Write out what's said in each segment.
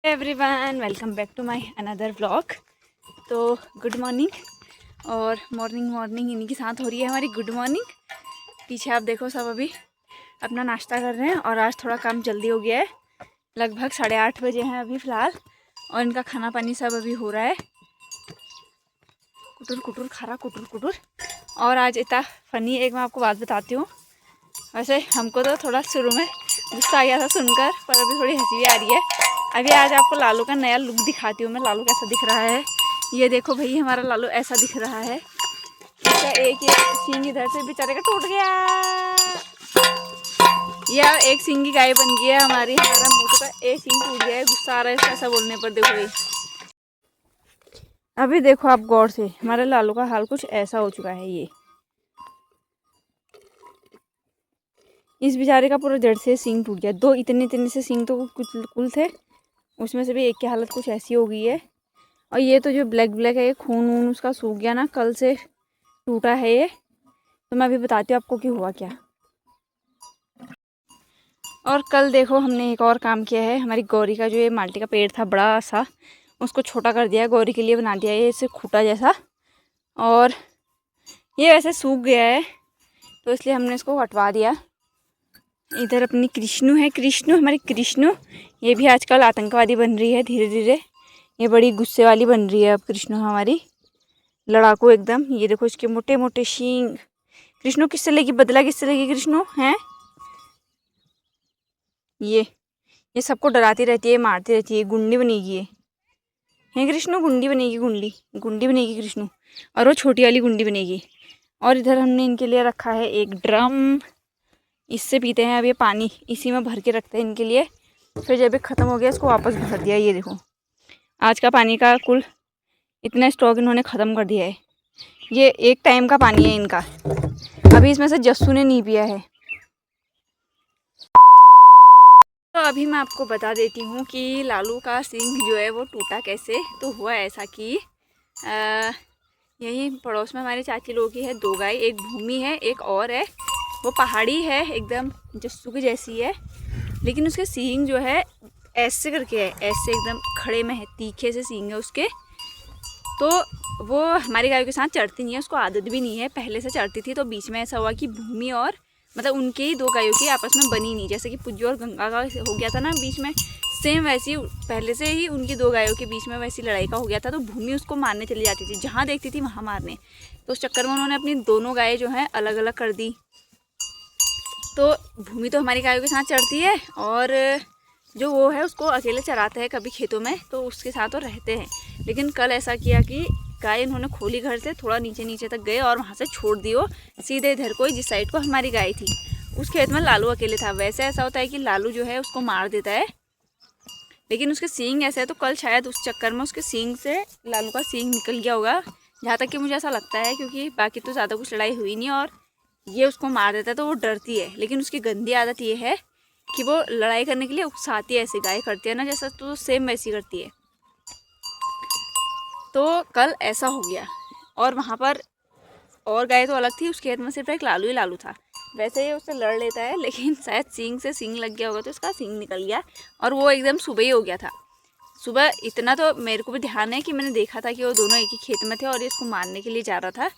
Everyone, welcome back to my another vlog. तो good morning, और morning इन्हीं के साथ हो रही है हमारी गुड मॉर्निंग। पीछे आप देखो, सब अभी अपना नाश्ता कर रहे हैं और आज थोड़ा काम जल्दी हो गया है। लगभग 8:30 बजे हैं अभी फ़िलहाल, और इनका खाना पानी सब अभी हो रहा है। कुटुर कुटुर खा कुटुर कुटुर। और आज इतना फ़नी एक मैं आपको बात बताती हूँ। वैसे हमको तो थोड़ा शुरू में गुस्सा आ गया था सुनकर, पर अभी थोड़ी हंसी भी आ रही है। अभी आज आपको लालू का नया लुक दिखाती हूँ मैं, लालू कैसा दिख रहा है। ये देखो भाई, हमारा लालू ऐसा दिख रहा है। इसका एक ये सींग इधर से बेचारे का टूट गया, या एक सींग की गाय बन गई है हमारी। हमारा मोटू का एक सींग टूट गया है। गुस्सा आ रहा है इसका ऐसा बोलने पर। देखो भाई, अभी देखो आप गौर से, हमारे लालू का हाल कुछ ऐसा हो चुका है। ये इस बेचारे का पूरा जड़ से सींग टूट गया। दो इतने से सींग तो कुल थे, उसमें से भी एक की हालत कुछ ऐसी हो गई है। और ये तो जो ब्लैक है, ये खून वून उसका सूख गया ना, कल से टूटा है ये। तो मैं अभी बताती हूँ आपको कि हुआ क्या। और कल देखो, हमने एक और काम किया है। हमारी गौरी का जो ये माल्टी का पेड़ था बड़ा सा, उसको छोटा कर दिया, गौरी के लिए बना दिया ये इसे खूटा जैसा। और ये वैसे सूख गया है, तो इसलिए हमने इसको हटवा दिया। इधर अपनी कृष्णु है, हमारी कृष्णु, ये भी आजकल आतंकवादी बन रही है धीरे धीरे। ये बड़ी गुस्से वाली बन रही है अब कृष्णु हमारी, लड़ाकू एकदम। ये देखो इसके मोटे मोटे शींग। कृष्णु किससे लेगी बदला, किससे लेगी कृष्णु हैं? ये सबको डराती रहती है, मारती रहती है। गुंडी बनेगी ये, है कृष्णु, गुंडी बनेगी, गुंडी बनेगी कृष्णु। और वो छोटी वाली गुंडी बनेगी। और इधर हमने इनके लिए रखा है एक ड्रम, इससे पीते हैं अब ये पानी, इसी में भर के रखते हैं इनके लिए। फिर जब ये ख़त्म हो गया इसको वापस भर दिया। ये देखो, आज का पानी का कुल इतना स्टॉक इन्होंने ख़त्म कर दिया है। ये एक टाइम का पानी है इनका। अभी इसमें से जस्सू ने नहीं पिया है। तो अभी मैं आपको बता देती हूँ कि लालू का सींग जो है वो टूटा कैसे। तो हुआ ऐसा कि यहीं पड़ोस में हमारे चाची लोगों की है 2 गाय, एक भूमि है, एक और है। वो पहाड़ी है, एकदम जस्सू की जैसी है, लेकिन उसके सींग जो है ऐसे करके है, ऐसे एकदम खड़े में है, तीखे से सींग है उसके। तो वो हमारी गायों के साथ चढ़ती नहीं है, उसको आदत भी नहीं है। पहले से चढ़ती थी, तो बीच में ऐसा हुआ कि भूमि और मतलब उनके ही 2 गायों की आपस में बनी नहीं। जैसे कि पुज्जू और गंगा का हो गया था ना बीच में, सेम वैसी पहले से ही उनकी 2 गायों के बीच में वैसी लड़ाई का हो गया था। तो भूमि उसको मारने चली जाती थी, जहाँ देखती थी वहाँ मारने। तो उस चक्कर में उन्होंने अपनी दोनों गायें जो हैं अलग अलग कर दी। तो भूमि तो हमारी गायों के साथ चढ़ती है, और जो वो है उसको अकेले चराते हैं कभी खेतों में, तो उसके साथ वो रहते हैं। लेकिन कल ऐसा किया कि गाय इन्होंने खोली घर से, थोड़ा नीचे तक गए और वहाँ से छोड़ दियो सीधे इधर को, जिस साइड को हमारी गाय थी उस खेत में लालू अकेले था। वैसे ऐसा होता है कि लालू जो है उसको मार देता है, लेकिन उसके सींग ऐसे है, तो कल शायद उस चक्कर में उसके सींग से लालू का सींग निकल गया होगा, जहाँ तक कि मुझे ऐसा लगता है। क्योंकि बाकी तो ज़्यादा कुछ लड़ाई हुई नहीं, और ये उसको मार देता है तो वो डरती है। लेकिन उसकी गंदी आदत ये है कि वो लड़ाई करने के लिए उकसाती है, ऐसे गाय करती है ना जैसा, तो सेम वैसी करती है। तो कल ऐसा हो गया, और वहाँ पर और गाय तो अलग थी, उस खेत में सिर्फ एक लालू ही लालू था। वैसे ये उससे लड़ लेता है, लेकिन शायद सींग से सींग लग गया होगा, तो उसका सींग निकल गया। और वो एकदम सुबह ही हो गया था। सुबह इतना तो मेरे को भी ध्यान है कि मैंने देखा था कि वो दोनों एक ही खेत में थे और ये इसको मारने के लिए जा रहा था।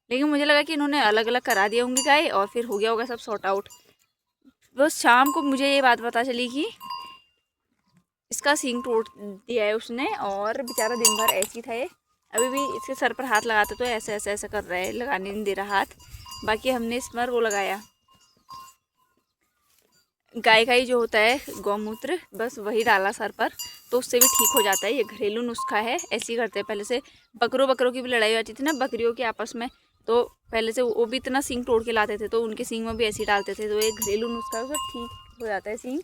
लेकिन मुझे लगा कि इन्होंने अलग अलग करा दिया होंगे गाय, और फिर हो गया होगा सब सॉर्ट आउट। बस शाम को मुझे ये बात पता चली कि इसका सींग तोड़ दिया है उसने, और बेचारा दिन भर ऐसी था ये। अभी भी इसके सर पर हाथ लगाते तो ऐसे कर रहा है, लगाने नहीं दे रहा हाथ। बाकी हमने इस पर वो लगाया, गाय का ही जो होता है गौमूत्र, बस वही डाला सर पर, तो उससे भी ठीक हो जाता है। ये घरेलू नुस्खा है, ऐसे ही करते हैं। पहले से बकरों की भी लड़ाई होती थी ना बकरियों के आपस में, तो पहले से वो भी इतना सींग तोड़ के लाते थे, तो उनके सींग में भी ऐसे ही डालते थे। तो ये घरेलू नुस्खा है, उससे ठीक हो जाता है सींग।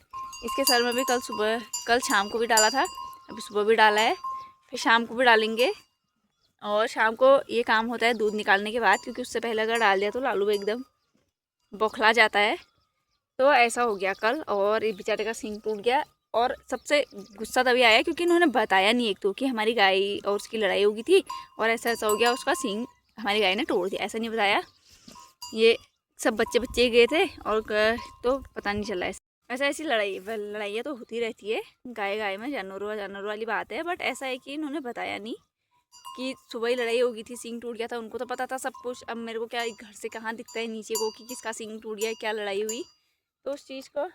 इसके सर में भी कल शाम को भी डाला था, अभी सुबह भी डाला है, फिर शाम को भी डालेंगे। और शाम को ये काम होता है दूध निकालने के बाद, क्योंकि उससे पहले अगर डाल दिया तो लालू एकदम बौखला जाता है। तो ऐसा हो गया कल, और ये बेचारे का सींग टूट गया। और सबसे गुस्सा तभी आया क्योंकि इन्होंने बताया नहीं एक तो कि हमारी गाय और उसकी लड़ाई हो गई थी, और ऐसा हो गया, उसका सींग हमारी गाय ने तोड़ दिया, ऐसा नहीं बताया। ये सब बच्चे गए थे, और तो पता नहीं चला ऐसा। ऐसा ऐसी लड़ाइयाँ तो होती रहती है गाय गाय में, जानवर वाली बात है। बट ऐसा है कि इन्होंने बताया नहीं कि सुबह ही लड़ाई हो गई थी, सींग टूट गया था। उनको तो पता था सब कुछ। अब मेरे को क्या घर से कहाँ दिखता है नीचे को कि किसका सींग टूट गया, क्या लड़ाई हुई। तो उस चीज़ को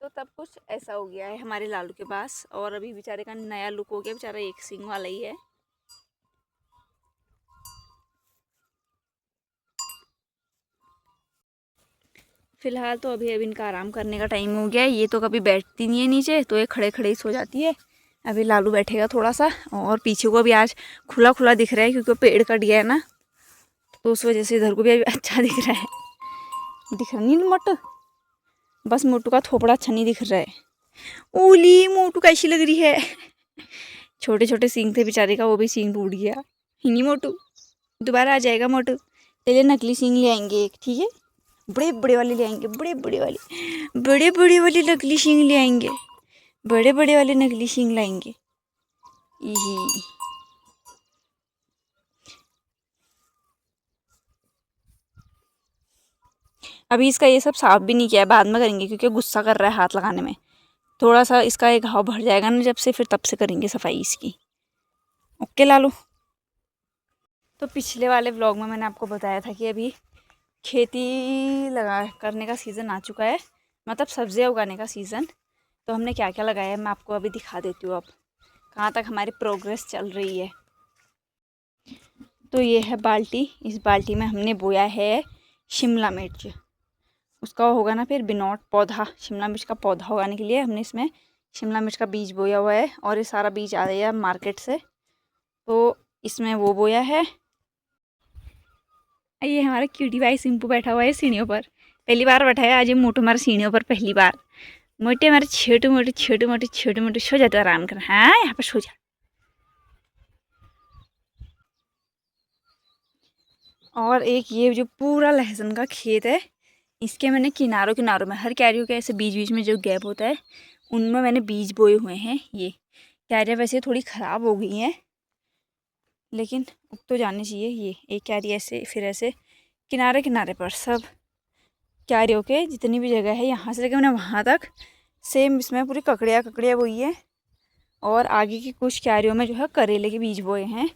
तो तब कुछ ऐसा हो गया है हमारे लालू के पास। और अभी बेचारे का नया लुक हो गया, बेचारा एक सींग वाला ही है। फिलहाल तो अभी इनका आराम करने का टाइम हो गया है। ये तो कभी बैठती नहीं है नीचे, तो ये खड़े खड़े ही सो जाती है। अभी लालू बैठेगा थोड़ा सा। और पीछे को भी आज खुला खुला दिख रहा है क्योंकि पेड़ कट गया है ना, तो उस वजह से इधर को भी अभी अच्छा दिख रहा है। दिख रहा नहीं मोटू, बस मोटू का थोपड़ा अच्छा नहीं दिख रहा है। ओली मोटू कैसी लग रही है। छोटे छोटे सींग थे बेचारे का, वो भी सींग टूट गया। हिनी मोटू दोबारा आ जाएगा मोटू। चलिए नकली सींग ले आएंगे एक, ठीक है। बड़े बड़े वाले ले आएंगे, बड़े बड़े वाले नकली सींग ले आएंगे। बड़े बड़े वाले नकली सींग लाएंगे। यही अभी इसका ये सब साफ भी नहीं किया है, बाद में करेंगे क्योंकि गुस्सा कर रहा है हाथ लगाने में। थोड़ा सा इसका एक घाव भर जाएगा ना जब से, फिर तब से करेंगे सफाई इसकी। ओके लालू। तो पिछले वाले व्लॉग में मैंने आपको बताया था कि अभी खेती लगा करने का सीज़न आ चुका है, मतलब सब्जियां उगाने का सीज़न। तो हमने क्या क्या लगाया है मैं आपको अभी दिखा देती हूँ। अब कहाँ तक हमारी प्रोग्रेस चल रही है। तो ये है बाल्टी, इस बाल्टी में हमने बोया है शिमला मिर्च। उसका होगा ना फिर बिनौट पौधा, शिमला मिर्च का पौधा उगाने के लिए हमने इसमें शिमला मिर्च का बीज बोया हुआ है। और ये सारा बीज आ रहा है मार्केट से, तो इसमें वो बोया है। ये हमारा क्यूटी भाई सिंपू बैठा हुआ है सीढ़ियों पर। पहली बार बैठा है आज ये मोटू हमारे सीढ़ियों पर पहली बार। मोटे हमारे छोटे मोटे सो जाते आराम कर। हाँ यहाँ पर सो जा। और एक ये जो पूरा लहसुन का खेत है, इसके मैंने किनारों किनारों में हर क्यारियों के ऐसे बीच बीच में जो गैप होता है उनमें मैंने बीज बोए हुए हैं। ये क्यारियाँ वैसे थोड़ी ख़राब हो गई हैं, लेकिन उग तो जाने चाहिए। ये एक क्यारी ऐसे, फिर ऐसे किनारे किनारे पर सब क्यारियों के जितनी भी जगह है यहाँ से लेकर मैंने वहाँ तक सेम इसमें पूरी ककड़ियाँ बोई है। और आगे की कुछ क्यारियों में जो है करेले के बीज बोए हैं।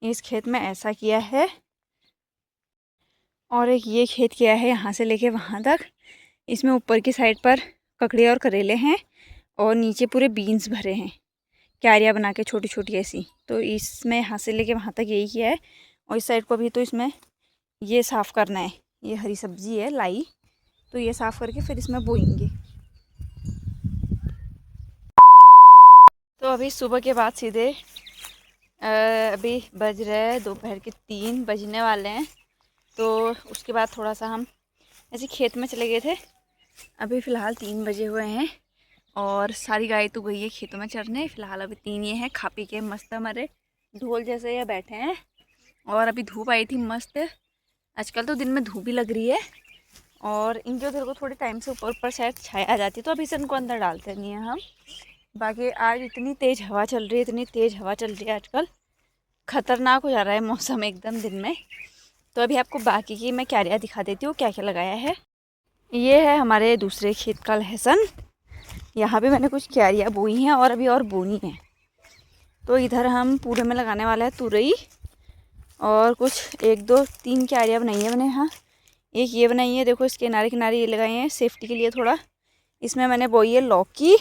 इस खेत में ऐसा किया है। और एक ये खेत किया है यहाँ से लेके वहाँ तक। इसमें ऊपर की साइड पर ककड़ियाँ और करेले हैं और नीचे पूरे बीन्स भरे हैं क्यारियाँ बना के छोटी छोटी ऐसी। तो इसमें यहाँ से लेके वहाँ तक यही किया है। और इस साइड को भी तो इसमें ये साफ़ करना है। ये हरी सब्जी है लाई, तो ये साफ़ करके फिर इसमें बोएंगे। तो अभी सुबह के बाद सीधे अभी बज रहे हैं दोपहर के 3 बजने वाले हैं। तो उसके बाद थोड़ा सा हम ऐसे खेत में चले गए थे। अभी फ़िलहाल 3 बजे हुए हैं और सारी गाय तो गई है खेतों में चरने। फ़िलहाल अभी 3 ये हैं, खा पी के मस्त हमारे ढोल जैसे ये बैठे हैं। और अभी धूप आई थी मस्त। आजकल तो दिन में धूप भी लग रही है और इनके उधर को थोड़े टाइम से ऊपर ऊपर शायद छाया आ जाती है, तो अभी से इनको अंदर डालते नहीं हैं हम। बाकी आज इतनी तेज़ हवा चल रही है, इतनी तेज़ हवा चल रही है आजकल, ख़तरनाक हो जा रहा है मौसम एकदम दिन में। तो अभी आपको बाकी की मैं क्यारियाँ दिखा देती हूँ क्या क्या लगाया है। ये है हमारे दूसरे खेत का लहसुन। यहाँ पे मैंने कुछ क्यारियाँ बोई हैं और अभी और बोनी है। तो इधर हम पूरे में लगाने वाला है तुरई। और कुछ 1 2 3 क्यारियाँ बनाई है मैंने। हाँ एक ये बनाई है, देखो इसके किनारे किनारे ये लगाए हैं सेफ्टी के लिए थोड़ा। इसमें मैंने बोई है लौकी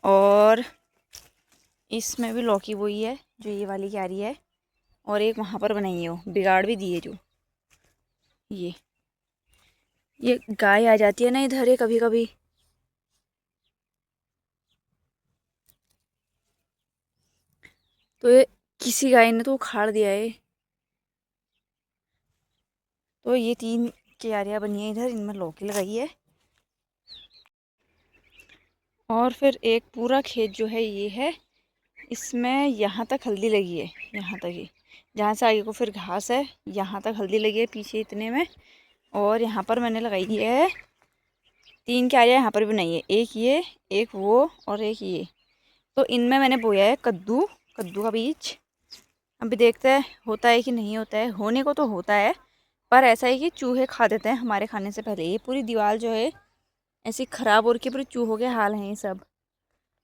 और इसमें भी लौकी बोई है जो ये वाली क्यारी है। और एक वहाँ पर बनाई है, वो बिगाड़ भी दी है जो ये गाय आ जाती है ना इधर है कभी कभी, तो ये किसी गाय ने तो उखाड़ दिया है। तो ये 3 क्यारियाँ बनी है इधर, इनमें लौकी लगाई है। और फिर एक पूरा खेत जो है ये है, इसमें यहाँ तक हल्दी लगी है, यहाँ तक ही, जहाँ से आगे को फिर घास है यहाँ तक हल्दी लगी है पीछे इतने में। और यहाँ पर मैंने लगाई है 3 क्यारियाँ यहाँ पर भी नहीं है, एक ये एक वो और एक ये। तो इनमें मैंने बोया है कद्दू का बीज। अभी देखते हैं होता है कि नहीं होता है। होने को तो होता है पर ऐसा है कि चूहे खा देते हैं हमारे खाने से पहले। ये पूरी दीवार जो है ऐसी ख़राब हो रखी है, पूरे चूहों के हाल हैं ये सब।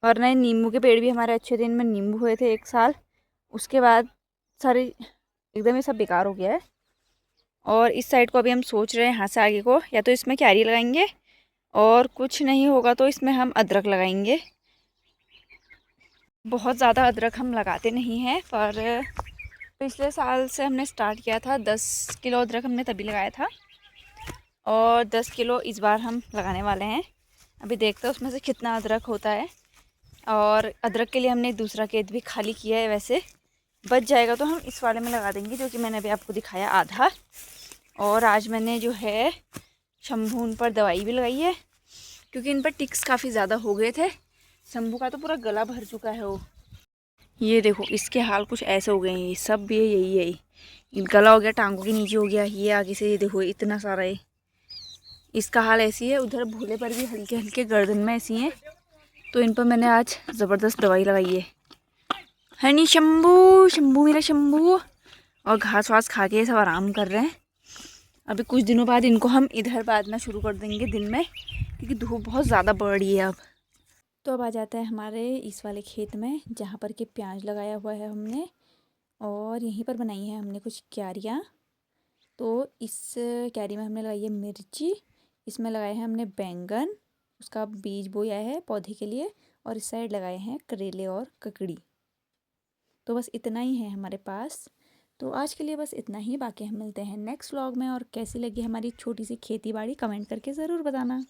और नए नींबू के पेड़ भी हमारे अच्छे थे, इनमें नींबू हुए थे 1 साल, उसके बाद सारे एकदम ये सब बेकार हो गया है। और इस साइड को अभी हम सोच रहे हैं यहाँ से आगे को या तो इसमें क्यारी लगाएंगे, और कुछ नहीं होगा तो इसमें हम अदरक लगाएंगे। बहुत ज़्यादा अदरक हम लगाते नहीं हैं, पर पिछले साल से हमने स्टार्ट किया था। 10 किलो अदरक हमने तभी लगाया था, और 10 किलो इस बार हम लगाने वाले हैं। अभी देखते हैं उसमें से कितना अदरक होता है। और अदरक के लिए हमने दूसरा खेत भी खाली किया है, वैसे बच जाएगा तो हम इस वाले में लगा देंगे, जो कि मैंने अभी आपको दिखाया आधा। और आज मैंने जो है शंभू उन पर दवाई भी लगाई है, क्योंकि इन पर टिक्स काफ़ी ज़्यादा हो गए थे। शंभू का तो पूरा गला भर चुका है वो। ये देखो इसके हाल कुछ ऐसे हो गए हैं, ये सब भी यही है। गला हो गया, टांगों के नीचे हो गया, ये आगे से ये देखो इतना सारा है। इसका हाल ऐसी है। उधर भोले पर भी हल्के हल्के गर्दन में ऐसी हैं, तो इन पर मैंने आज ज़बरदस्त दवाई लगाई है नी शंभू, शंभू मेरा शंभू। और घास वास खा के सब आराम कर रहे हैं। अभी कुछ दिनों बाद इनको हम इधर बांधना शुरू कर देंगे दिन में, क्योंकि धूप बहुत ज़्यादा बढ़ रही है अब। तो अब आ जाता है हमारे इस वाले खेत में, जहाँ पर कि प्याज लगाया हुआ है हमने, और यहीं पर बनाई है हमने कुछ क्यारियाँ। तो इस क्यारी में हमने लगाई है मिर्ची, इसमें लगाए हैं हमने बैंगन, उसका बीज बोया है पौधे के लिए, और इस साइड लगाए हैं करेले और ककड़ी। तो बस इतना ही है हमारे पास। तो आज के लिए बस इतना ही, बाकी हम मिलते हैं नेक्स्ट व्लॉग में। और कैसी लगी हमारी छोटी सी खेती बाड़ी कमेंट करके ज़रूर बताना।